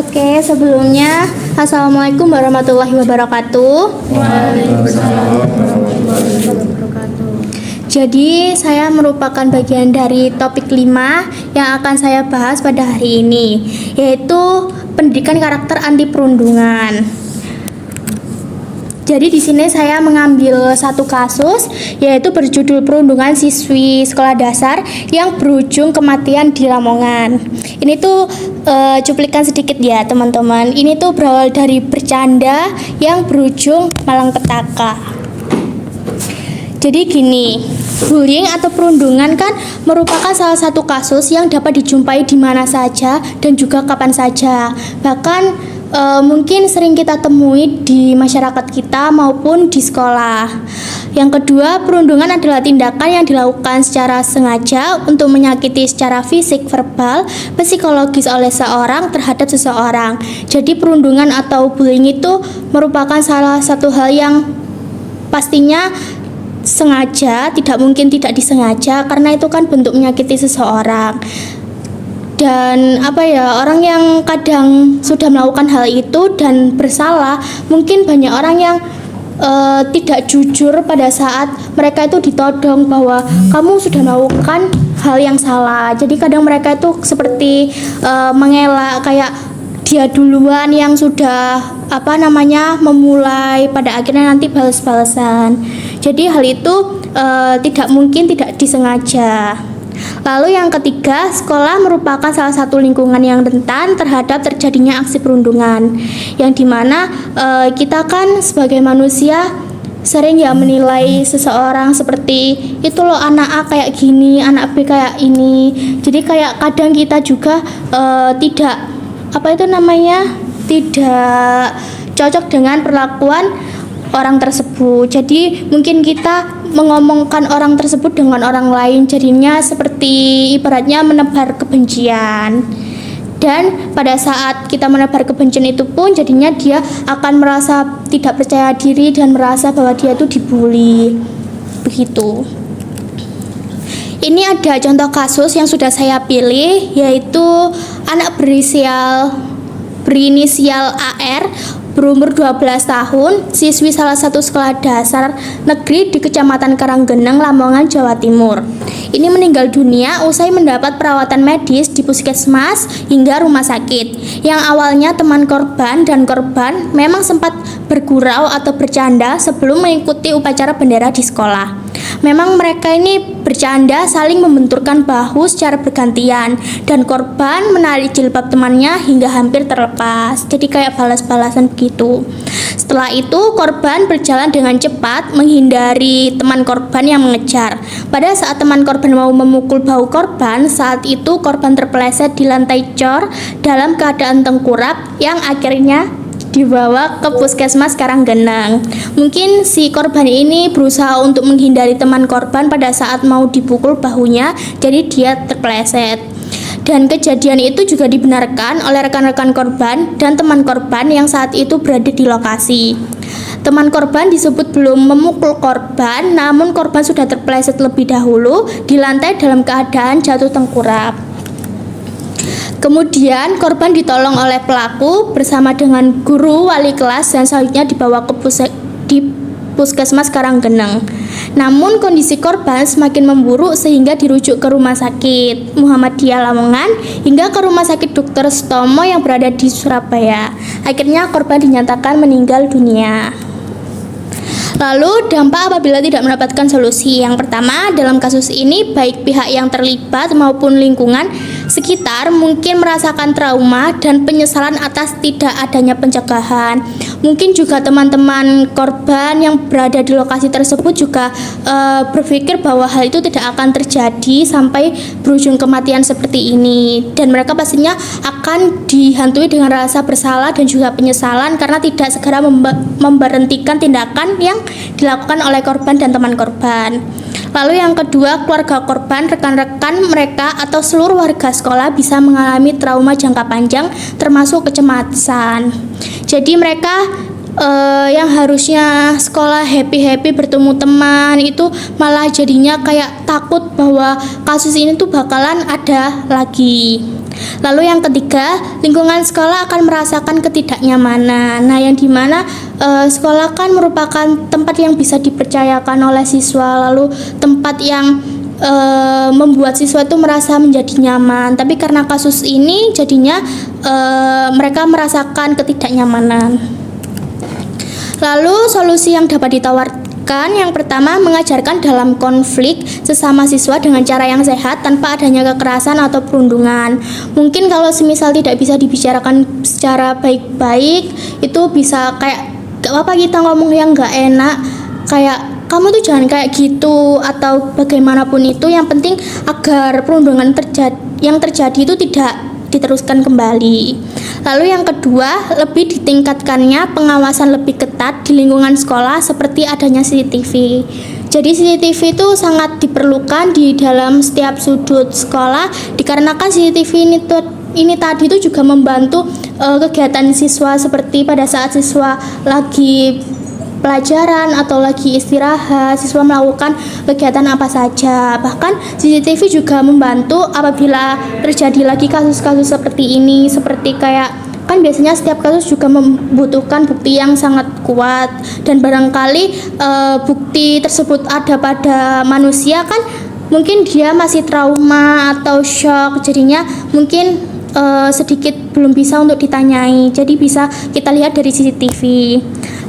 Oke, sebelumnya Assalamualaikum warahmatullahi wabarakatuh. Waalaikumsalam warahmatullahi wabarakatuh. Jadi, saya merupakan bagian dari topik 5 yang akan saya bahas pada hari ini, yaitu pendidikan karakter anti perundungan. Jadi di sini saya mengambil satu kasus, yaitu berjudul perundungan siswi sekolah dasar yang berujung kematian di Lamongan. Ini tuh cuplikan sedikit ya teman-teman. Ini tuh berawal dari bercanda yang berujung malapetaka. Jadi gini, bullying atau perundungan kan merupakan salah satu kasus yang dapat dijumpai di mana saja dan juga kapan saja. Bahkan mungkin sering kita temui di masyarakat kita maupun di sekolah. Yang kedua, perundungan adalah tindakan yang dilakukan secara sengaja untuk menyakiti secara fisik, verbal, psikologis oleh seorang terhadap seseorang. Jadi perundungan atau bullying itu merupakan salah satu hal yang pastinya sengaja, tidak mungkin tidak disengaja, karena itu kan bentuk menyakiti seseorang. Dan orang yang kadang sudah melakukan hal itu dan bersalah, mungkin banyak orang yang tidak jujur pada saat mereka itu ditodong bahwa kamu sudah melakukan hal yang salah. Jadi kadang mereka itu seperti mengelak, kayak dia duluan yang sudah memulai, pada akhirnya nanti balas-balasan. Jadi hal itu tidak mungkin tidak disengaja. Lalu yang ketiga, sekolah merupakan salah satu lingkungan yang rentan terhadap terjadinya aksi perundungan, yang dimana kita kan sebagai manusia sering ya menilai seseorang seperti itu loh, anak A kayak gini, anak B kayak ini. Jadi kayak kadang kita juga tidak cocok dengan perlakuan orang tersebut. Jadi mungkin kita mengomongkan orang tersebut dengan orang lain, jadinya seperti ibaratnya menebar kebencian. Dan pada saat kita menebar kebencian itu pun jadinya dia akan merasa tidak percaya diri dan merasa bahwa dia itu dibully. Begitu. Ini ada contoh kasus yang sudah saya pilih, yaitu anak berinisial AR berumur 12 tahun, siswi salah satu sekolah dasar negeri di Kecamatan Karanggeneng, Lamongan, Jawa Timur. Ini meninggal dunia usai mendapat perawatan medis di puskesmas hingga rumah sakit. Yang awalnya teman korban dan korban memang sempat bergurau atau bercanda sebelum mengikuti upacara bendera di sekolah. Memang mereka ini bercanda saling membenturkan bahu secara bergantian, dan korban menarik jilbab temannya hingga hampir terlepas. Jadi kayak balas-balasan begitu. Setelah itu korban berjalan dengan cepat menghindari teman korban yang mengejar. Pada saat teman korban mau memukul bahu korban, saat itu korban terpeleset di lantai cor dalam keadaan tengkurap yang akhirnya dibawa ke puskesmas Karanggeneng. Mungkin si korban ini berusaha untuk menghindari teman korban pada saat mau dipukul bahunya, jadi dia terpeleset. Dan kejadian itu juga dibenarkan oleh rekan-rekan korban dan teman korban yang saat itu berada di lokasi. Teman korban disebut belum memukul korban, namun korban sudah terpeleset lebih dahulu di lantai dalam keadaan jatuh tengkurap. Kemudian korban ditolong oleh pelaku bersama dengan guru, wali kelas, dan selanjutnya dibawa ke puskesmas Karanggeneng. Namun kondisi korban semakin memburuk sehingga dirujuk ke rumah sakit Muhammadiyah Lamongan hingga ke rumah sakit Dr. Sutomo yang berada di Surabaya. Akhirnya korban dinyatakan meninggal dunia. Lalu dampak apabila tidak mendapatkan solusi. Yang pertama, dalam kasus ini baik pihak yang terlibat maupun lingkungan sekitar mungkin merasakan trauma dan penyesalan atas tidak adanya pencegahan. Mungkin juga teman-teman korban yang berada di lokasi tersebut juga berpikir bahwa hal itu tidak akan terjadi sampai berujung kematian seperti ini, dan mereka pastinya akan dihantui dengan rasa bersalah dan juga penyesalan karena tidak segera memberhentikan tindakan yang dilakukan oleh korban dan teman korban. Lalu yang kedua, keluarga korban, rekan-rekan mereka atau seluruh warga sekolah bisa mengalami trauma jangka panjang termasuk kecemasan. Jadi mereka yang harusnya sekolah happy-happy bertemu teman itu malah jadinya kayak takut bahwa kasus ini tuh bakalan ada lagi. Lalu yang ketiga, lingkungan sekolah akan merasakan ketidaknyamanan. Nah, yang dimana sekolah kan merupakan tempat yang bisa dipercayakan oleh siswa, lalu tempat yang membuat siswa itu merasa menjadi nyaman. Tapi karena kasus ini, jadinya mereka merasakan ketidaknyamanan. Lalu solusi yang dapat ditawarkan, yang pertama, mengajarkan dalam konflik sesama siswa dengan cara yang sehat tanpa adanya kekerasan atau perundungan. Mungkin kalau semisal tidak bisa dibicarakan secara baik-baik, itu bisa kayak gak apa kita ngomong yang gak enak, kayak kamu tuh jangan kayak gitu atau bagaimanapun itu, yang penting agar perundungan yang terjadi itu tidak diteruskan kembali. Lalu yang kedua, lebih ditingkatkannya pengawasan lebih ketat di lingkungan sekolah seperti adanya CCTV. Jadi CCTV itu sangat diperlukan di dalam setiap sudut sekolah, dikarenakan CCTV ini tadi itu juga membantu kegiatan siswa, seperti pada saat siswa lagi pelajaran atau lagi istirahat, siswa melakukan kegiatan apa saja. Bahkan CCTV juga membantu apabila terjadi lagi kasus-kasus seperti ini, seperti kayak kan biasanya setiap kasus juga membutuhkan bukti yang sangat kuat, dan barangkali bukti tersebut ada pada manusia kan mungkin dia masih trauma atau shock, jadinya mungkin sedikit belum bisa untuk ditanyai, jadi bisa kita lihat dari CCTV.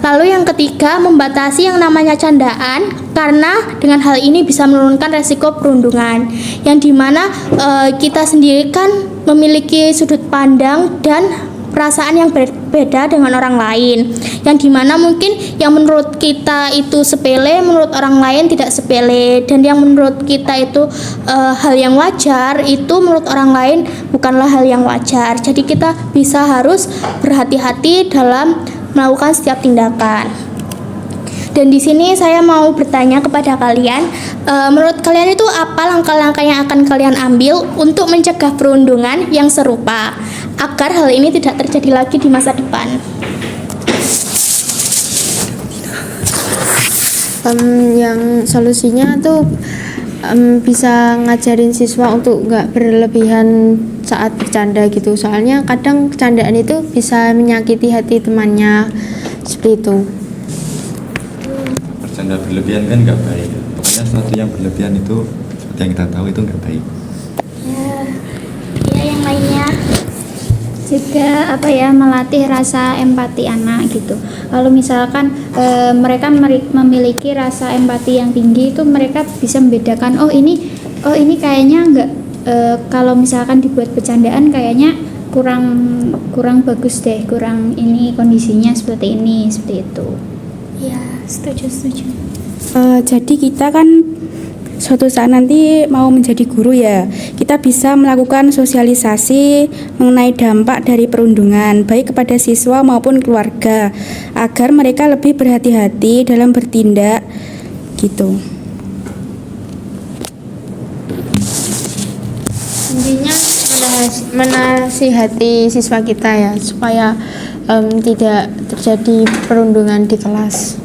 Lalu yang ketiga, membatasi yang namanya candaan, karena dengan hal ini bisa menurunkan resiko perundungan, yang dimana kita sendiri kan memiliki sudut pandang dan perasaan yang berbeda dengan orang lain, yang dimana mungkin yang menurut kita itu sepele, menurut orang lain tidak sepele, dan yang menurut kita itu hal yang wajar, itu menurut orang lain bukanlah hal yang wajar. Jadi kita bisa harus berhati-hati dalam melakukan setiap tindakan. Dan di sini saya mau bertanya kepada kalian, menurut kalian itu apa langkah-langkah yang akan kalian ambil untuk mencegah perundungan yang serupa agar hal ini tidak terjadi lagi di masa depan? Yang solusinya tuh bisa ngajarin siswa untuk nggak berlebihan saat bercanda gitu, soalnya kadang candaan itu bisa menyakiti hati temannya, seperti itu. Bercanda berlebihan kan nggak baik, pokoknya sesuatu yang berlebihan itu seperti yang kita tahu itu nggak baik. Ya, yang lainnya juga melatih rasa empati anak gitu. Kalau misalkan mereka memiliki rasa empati yang tinggi, itu mereka bisa membedakan oh ini kayaknya enggak, kalau misalkan dibuat bercandaan kayaknya kurang bagus deh, kurang ini kondisinya seperti ini, seperti itu. ya, setuju. Jadi kita kan suatu saat nanti mau menjadi guru ya, kita bisa melakukan sosialisasi mengenai dampak dari perundungan baik kepada siswa maupun keluarga, agar mereka lebih berhati-hati dalam bertindak gitu. Intinya menasihati siswa kita ya, supaya tidak terjadi perundungan di kelas.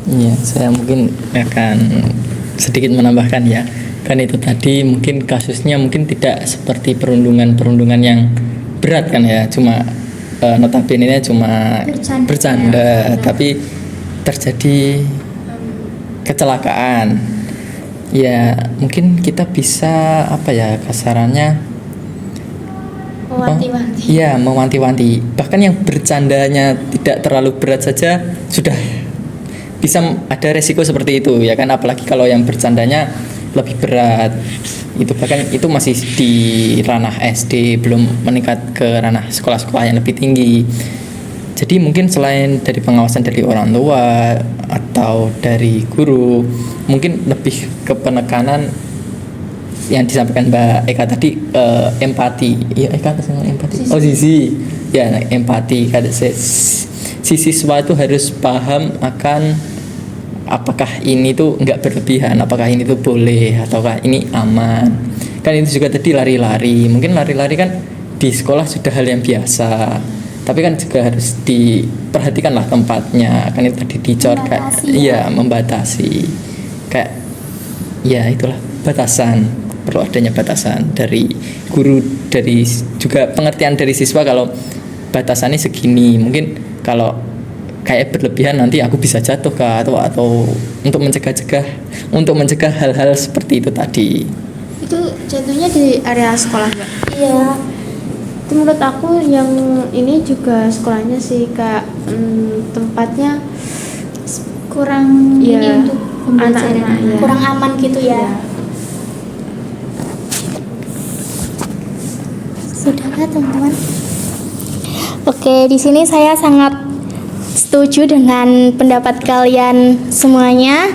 Iya, saya mungkin akan sedikit menambahkan ya. Kan itu tadi mungkin kasusnya mungkin tidak seperti perundungan yang berat kan ya, cuma notabene-nya cuma bercanda, tapi terjadi kecelakaan. Ya, mungkin kita bisa kasarannya Mewanti-wanti. Iya, mewanti-wanti. Bahkan yang bercandanya tidak terlalu berat saja sudah bisa ada resiko seperti itu ya kan, apalagi kalau yang bercandanya lebih berat. Itu bahkan itu masih di ranah SD, belum meningkat ke ranah sekolah-sekolah yang lebih tinggi. Jadi mungkin selain dari pengawasan dari orang tua atau dari guru, mungkin lebih ke penekanan yang disampaikan Mbak Eka tadi, empati. Ya, Eka atas nama empati. Oh, Zizi. Ya, empati. Si siswa itu harus paham akan apakah ini tuh nggak berlebihan, apakah ini tuh boleh ataukah ini aman. Kan itu juga tadi lari-lari. Mungkin lari-lari kan di sekolah sudah hal yang biasa. Tapi kan juga harus diperhatikanlah tempatnya. Kan itu tadi dicor kayak iya, membatasi. Kayak ya itulah batasan. perlu adanya batasan dari guru, dari juga pengertian dari siswa kalau batasannya segini. Mungkin kalau kayak berlebihan nanti aku bisa jatuh kah, atau untuk mencegah hal-hal seperti itu tadi. Itu jatuhnya di area sekolah Mbak? Iya. Itu menurut aku yang ini juga sekolahnya sih kayak tempatnya kurang ini ya untuk pembelajaran anak-anak ya. Kurang aman gitu ya. Sudahkah teman-teman? Oke, di sini saya sangat setuju dengan pendapat kalian semuanya.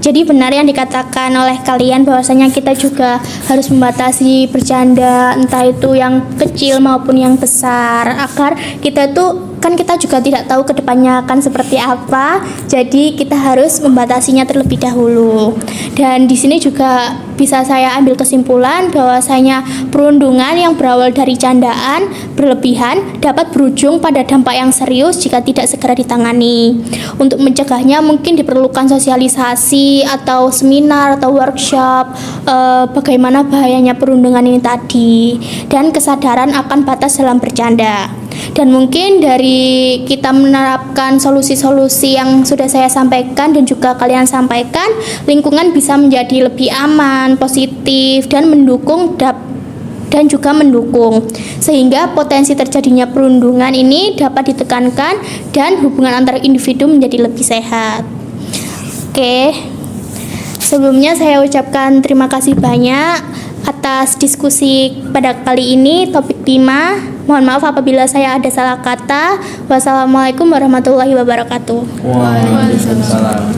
Jadi benar yang dikatakan oleh kalian bahwasanya kita juga harus membatasi bercanda, entah itu yang kecil maupun yang besar, agar kita tuh kan kita juga tidak tahu kedepannya akan seperti apa. Jadi kita harus membatasinya terlebih dahulu. Dan di sini juga bisa saya ambil kesimpulan bahwasanya perundungan yang berawal dari candaan berlebihan dapat berujung pada dampak yang serius jika tidak segera ditangani. Untuk mencegahnya mungkin diperlukan sosialisasi atau seminar atau workshop bagaimana bahayanya perundungan ini tadi, dan kesadaran akan batas dalam bercanda. Dan mungkin dari kita menerapkan solusi-solusi yang sudah saya sampaikan dan juga kalian sampaikan, lingkungan bisa menjadi lebih aman, positif, dan mendukung sehingga potensi terjadinya perundungan ini dapat ditekankan dan hubungan antar individu menjadi lebih sehat. Oke, sebelumnya saya ucapkan terima kasih banyak atas diskusi pada kali ini, topik 5. Mohon maaf apabila saya ada salah kata. Wassalamualaikum warahmatullahi wabarakatuh. Waalaikumsalam.